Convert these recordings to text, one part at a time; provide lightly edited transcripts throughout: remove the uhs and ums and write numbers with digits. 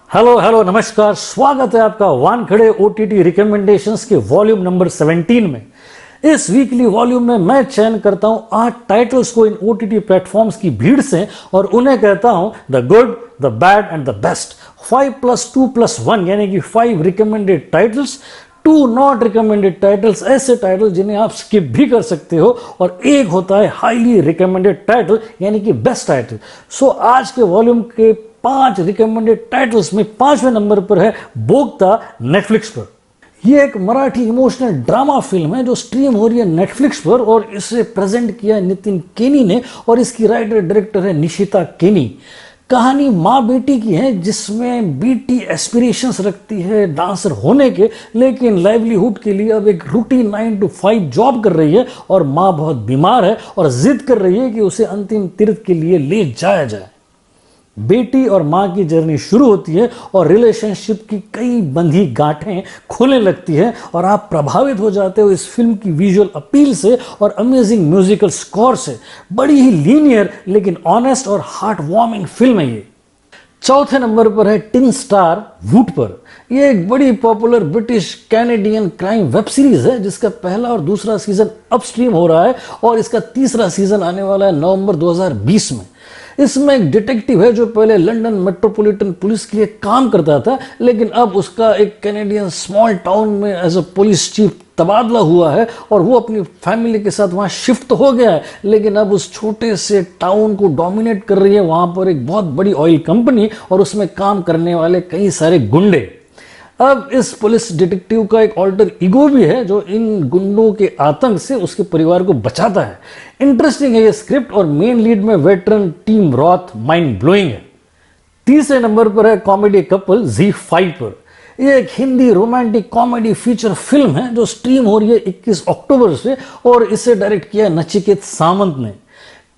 Hello hello नमस्कार, स्वागत है आपका वानखड़े ओटीटी रिकमेंडेशंस के वॉल्यूम नंबर 17 में। इस वीकली वॉल्यूम में मैं चयन करता हूं 8 टाइटल्स को इन ओटीटी प्लेटफॉर्म्स की भीड़ से और उन्हें कहता हूं the good, the bad and the best. 5+2+1 यानी कि 5 recommended titles, 2 not recommended titles, ऐसे टाइटल जिन्हें आप स्किप भी कर सकते हो, और एक होता है हाईली रिकमेंडेड टाइटल यानी कि बेस्ट टाइटल। सो आज के वॉल्यूम के 5 रिकमेंडेड टाइटल्स में 5वें नंबर पर है बोगता, नेटफ्लिक्स पर। यह एक मराठी इमोशनल ड्रामा फिल्म है जो स्ट्रीम हो रही है नेटफ्लिक्स पर, और इसे प्रेजेंट किया है नितिन केनी ने, और इसकी राइटर डायरेक्टर है निशिता केनी। कहानी माँ बेटी की है जिसमें बेटी एस्पिरेशंस रखती है डांसर होने के, लेकिन लाइवलीहुड के लिए अब एक रूटीन 9 to 5 जॉब कर रही है, और माँ बहुत बीमार है और जिद कर रही है कि उसे अंतिम तीर्थ के लिए ले जाया जाए। बेटी और माँ की जर्नी शुरू होती है और रिलेशनशिप की कई बंधी गांठें खोलने लगती है, और आप प्रभावित हो जाते हो इस फिल्म की विजुअल अपील से और अमेजिंग म्यूजिकल स्कोर से। बड़ी ही लीनियर लेकिन ऑनेस्ट और हार्ट वार्मिंग फिल्म है ये। चौथे नंबर पर है टिन स्टार वुड पर। यह एक बड़ी popular British Canadian crime web series है जिसका पहला और दूसरा सीजन अब स्ट्रीम हो रहा है, और इसका तीसरा सीजन आने वाला है नवंबर 2020 में। इसमें एक डिटेक्टिव है जो पहले लंदन मेट्रोपॉलिटन पुलिस के लिए काम करता था, लेकिन अब उसका एक कैनेडियन स्मॉल टाउन में एज अ पुलिस चीफ तबादला हुआ है, और वो अपनी फैमिली के साथ वहाँ शिफ्ट तो हो गया है, लेकिन अब उस छोटे से टाउन को डोमिनेट कर रही है वहाँ पर एक बहुत बड़ी ऑयल कंपनी, और उसमें काम करने वाले कई सारे गुंडे। अब इस पुलिस डिटेक्टिव का एक ऑल्टर ईगो भी है जो इन गुंडों के आतंक से उसके परिवार को बचाता है। इंटरेस्टिंग है ये स्क्रिप्ट, और मेन लीड में वेटरन टीम रॉथ माइंड ब्लोइंग है। तीसरे नंबर पर है कॉमेडी कपल ZEE5 पर। यह एक Hindi romantic comedy feature film है जो स्ट्रीम हो रही है 21 अक्टूबर से, और इसे डायरेक्ट किया है नचिकेत सामंत ने।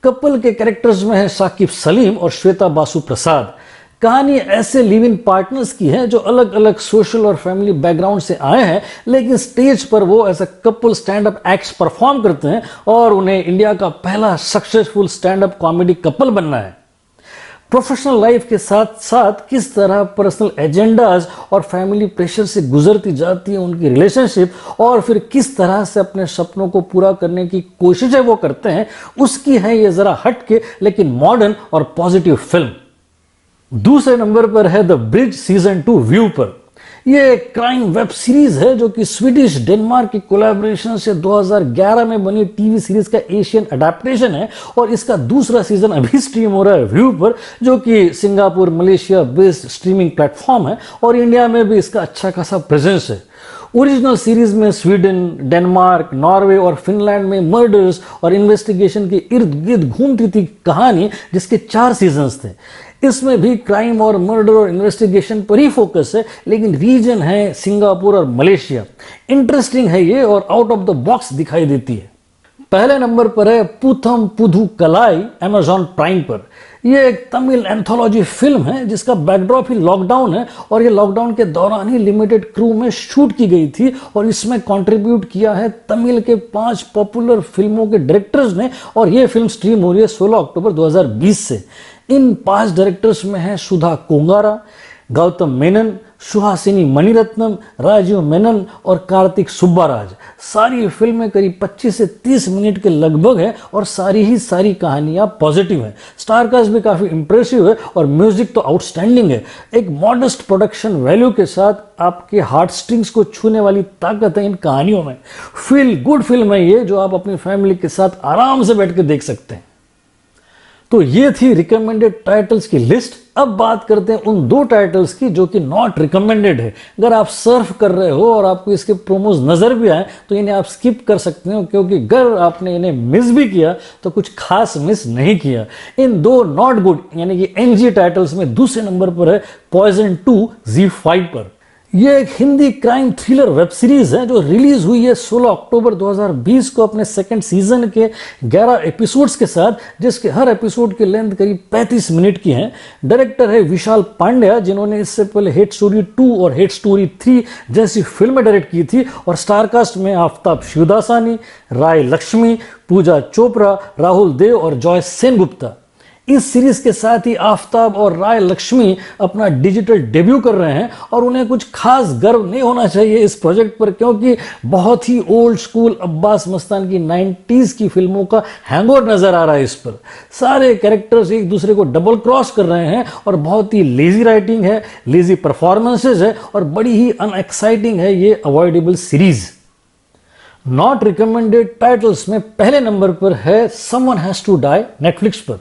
कपल के कैरेक्टर्स में है साकिब सलीम और श्वेता बासु प्रसाद। कहानी ऐसे लिव इन पार्टनर्स की है जो अलग अलग सोशल और फैमिली बैकग्राउंड से आए हैं, लेकिन स्टेज पर वो as a couple stand up acts perform करते हैं, और उन्हें इंडिया का पहला successful stand up comedy couple बनना है। प्रोफेशनल लाइफ के साथ साथ किस तरह पर्सनल एजेंडाज और फैमिली प्रेशर से गुजरती जाती है उनकी रिलेशनशिप, और फिर किस तरह से अपने सपनों को पूरा करने की कोशिशें वो करते हैं, उसकी है ये जरा हटके लेकिन मॉडर्न और पॉजिटिव फिल्म। दूसरे नंबर पर है द ब्रिज सीजन 2 व्यू पर। यह एक क्राइम वेब सीरीज है जो कि स्वीडिश डेनमार्क की कोलैबोरेशन से 2011 में बनी टीवी सीरीज का एशियन अडेप्टेशन है, और इसका दूसरा सीजन अभी स्ट्रीम हो रहा है व्यू पर, जो कि Singapore Malaysia based streaming platform है, और इंडिया में भी इसका अच्छा खासा प्रेजेंस है। ओरिजिनल सीरीज में स्वीडन, डेनमार्क, नॉर्वे और फिनलैंड में मर्डर्स और इन्वेस्टिगेशन के इर्द गिर्द घूमती थी कहानी, जिसके 4 सीजन्स थे। इसमें भी क्राइम और मर्डर और इन्वेस्टिगेशन पर ही फोकस है, लेकिन रीजन है सिंगापुर और मलेशिया। इंटरेस्टिंग है ये, और आउट ऑफ द बॉक्स दिखाई देती है। पहले नंबर पर है पूथम पुधु कलाई, अमेजॉन प्राइम पर। यह एक तमिल एंथोलॉजी फिल्म है जिसका बैकड्रॉप ही लॉकडाउन है, और ये लॉकडाउन के दौरान ही लिमिटेड क्रू में शूट की गई थी, और इसमें कंट्रीब्यूट किया है तमिल के 5 पॉपुलर फिल्मों के डायरेक्टर्स ने, और यह फिल्म स्ट्रीम हो रही है 16 अक्टूबर 2020 से। इन 5 डायरेक्टर्स में है सुधा कोंगारा, गौतम मेनन, सुहासिनी मणिरत्नम, राजीव मेनन और कार्तिक सुब्बाराज। सारी फिल्में करीब 25 से 30 मिनट के लगभग है, और सारी ही सारी कहानियां पॉजिटिव है। स्टारकास्ट भी काफी इंप्रेसिव है, और म्यूजिक तो आउटस्टैंडिंग है। एक मॉडेस्ट प्रोडक्शन वैल्यू के साथ आपके हार्ट स्ट्रिंग्स को छूने वाली ताकत है इन कहानियों में। फील गुड फिल्म है ये, जो आप अपनी फैमिली के साथ आराम से बैठ के देख सकते हैं। तो ये थी रिकमेंडेड टाइटल्स की लिस्ट। अब बात करते हैं उन 2 टाइटल्स की जो कि नॉट रिकमेंडेड है। अगर आप सर्फ कर रहे हो और आपको इसके प्रोमोज नजर भी आए तो इन्हें आप स्किप कर सकते हो, क्योंकि अगर आपने इन्हें मिस भी किया तो कुछ खास मिस नहीं किया। इन 2 नॉट गुड यानी कि NG टाइटल्स में दूसरे नंबर पर है पॉइजन 2 ZEE5 पर। यह एक Hindi crime thriller web series है जो रिलीज हुई है 16 अक्टूबर 2020 को अपने सेकंड सीजन के 11 एपिसोड्स के साथ, जिसके हर एपिसोड की लेंथ करीब 35 मिनट की है। डायरेक्टर है विशाल पांड्या, जिन्होंने इससे पहले हेट स्टोरी 2 और हेट स्टोरी 3 जैसी फिल्में डायरेक्ट की थी, और स्टारकास्ट में आफ्ताब शिवदासानी, राय लक्ष्मी, पूजा चोपड़ा, राहुल देव और जॉय सेनगुप्ता। इस सीरीज के साथ ही आफ्ताब और राय लक्ष्मी अपना डिजिटल डेब्यू कर रहे हैं और उन्हें कुछ खास गर्व नहीं होना चाहिए इस प्रोजेक्ट पर, क्योंकि बहुत ही ओल्ड स्कूल अब्बास मस्तान की 90s की फिल्मों का हैंगओवर नजर आ रहा है इस पर। सारे कैरेक्टर्स एक दूसरे को डबल क्रॉस कर रहे हैं और बहुत ही लेजी राइटिंग है, लेजी परफॉर्मेंसेज है और बड़ी ही अनएक्साइटिंग है ये avoidable series. Not recommended titles में पहले नंबर पर है someone has to die Netflix पर।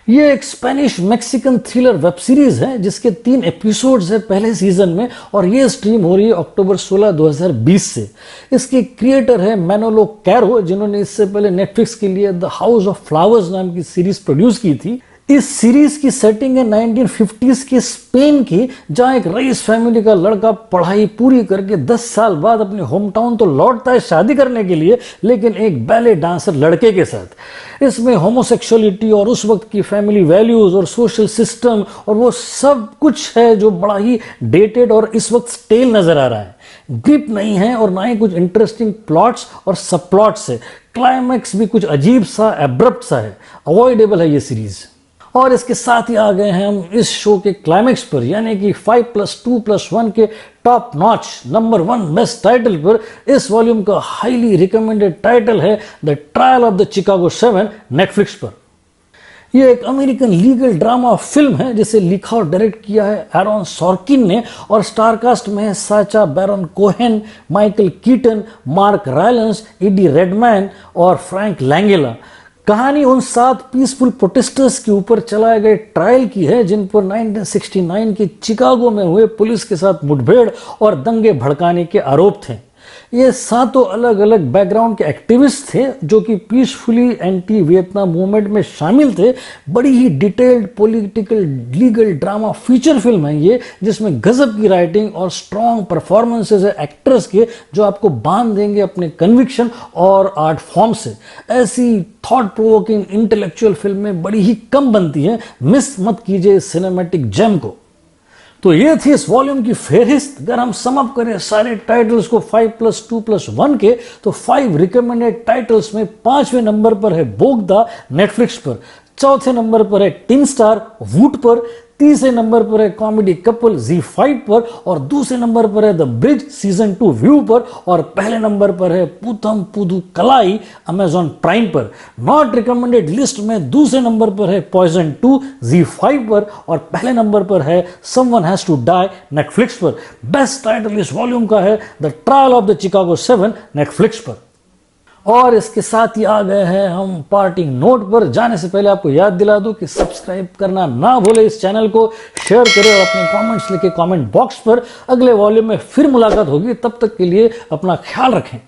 ये एक Spanish Mexican thriller web series है जिसके 3 एपिसोड्स है पहले सीजन में और ये स्ट्रीम हो रही है अक्टूबर 16, 2020 से। इसके क्रिएटर है मैनोलो कैरो, जिन्होंने इससे पहले नेटफ्लिक्स के लिए द हाउस ऑफ फ्लावर्स नाम की सीरीज प्रोड्यूस की थी। इस सीरीज की सेटिंग है 1950s के स्पेन की, जहां एक रईस फैमिली का लड़का पढ़ाई पूरी करके 10 साल बाद अपने होम टाउन तो लौटता है शादी करने के लिए, लेकिन एक बैले डांसर लड़के के साथ। इसमें होमोसेक्सुअलिटी और उस वक्त की फैमिली वैल्यूज और सोशल सिस्टम और वो सब कुछ है जो बड़ा ही डेटेड और इस वक्त स्टेल नजर आ रहा है। ग्रिप नहीं है और ना ही कुछ इंटरेस्टिंग प्लॉट्स और सब प्लॉट्स है। क्लाइमैक्स भी कुछ अजीब सा एब्रप्ट सा है। अवॉइडेबल है ये सीरीज। और इसके साथ ही आ गए हैं हम इस शो के क्लाइमैक्स पर, यानी कि 5+2+1 के top notch number 1 best title पर। इस वॉल्यूम का हाईली रिकमेंडेड टाइटल है the trial of the Chicago 7 Netflix पर। यह एक अमेरिकन लीगल ड्रामा फिल्म है जिसे लिखा और डायरेक्ट किया है एरॉन सॉर्किन ने और स्टारकास्ट में है Sacha Baron Cohen, Michael Keaton, Mark Rylance, Eddie Redmayne और फ्रैंक लैंगेला। कहानी उन 7 पीसफुल प्रोटेस्टर्स के ऊपर चलाए गए ट्रायल की है जिन पर 1969 के चिकागो में हुए पुलिस के साथ मुठभेड़ और दंगे भड़काने के आरोप थे। ये 7 अलग अलग बैकग्राउंड के एक्टिविस्ट थे जो कि पीसफुली एंटी वियतनाम मूवमेंट में शामिल थे। बड़ी ही detailed political legal drama feature film है ये, जिसमें गजब की राइटिंग और स्ट्रॉन्ग परफॉर्मेंसेज है एक्टर्स के जो आपको बांध देंगे अपने कन्विक्शन और आर्ट फॉर्म से। ऐसी थॉट प्रोवोकिंग इंटेलेक्चुअल फिल्में बड़ी ही कम बनती हैं, मिस मत कीजिए इस सिनेमैटिक जेम को। तो ये थी इस वॉल्यूम की फेहरिस्त। अगर हम सम अप करें सारे टाइटल्स को 5+2+1 के, तो 5 रिकमेंडेड टाइटल्स में 5वें नंबर पर है बोगदा नेटफ्लिक्स पर, 4थे नंबर पर है टिन स्टार वूट पर, 3रे नंबर पर है कॉमेडी कपल Z5 पर और 2रे नंबर पर है द ब्रिज सीजन 2 व्यू पर और पहले नंबर पर है पूथम पुदु कलाई अमेजॉन प्राइम पर। नॉट रिकमेंडेड लिस्ट में 2रे नंबर पर है पॉइजन 2 Z5 पर और पहले नंबर पर है someone has to die Netflix पर। बेस्ट टाइटल इस वॉल्यूम का है the trial of the Chicago 7 Netflix पर। और इसके साथ ही आ गए हैं हम पार्टिंग नोट पर। जाने से पहले आपको याद दिला दूं कि सब्सक्राइब करना ना भूले इस चैनल को, शेयर करें और अपने कमेंट्स लिखे कमेंट बॉक्स पर। अगले वॉल्यूम में फिर मुलाकात होगी, तब तक के लिए अपना ख्याल रखें।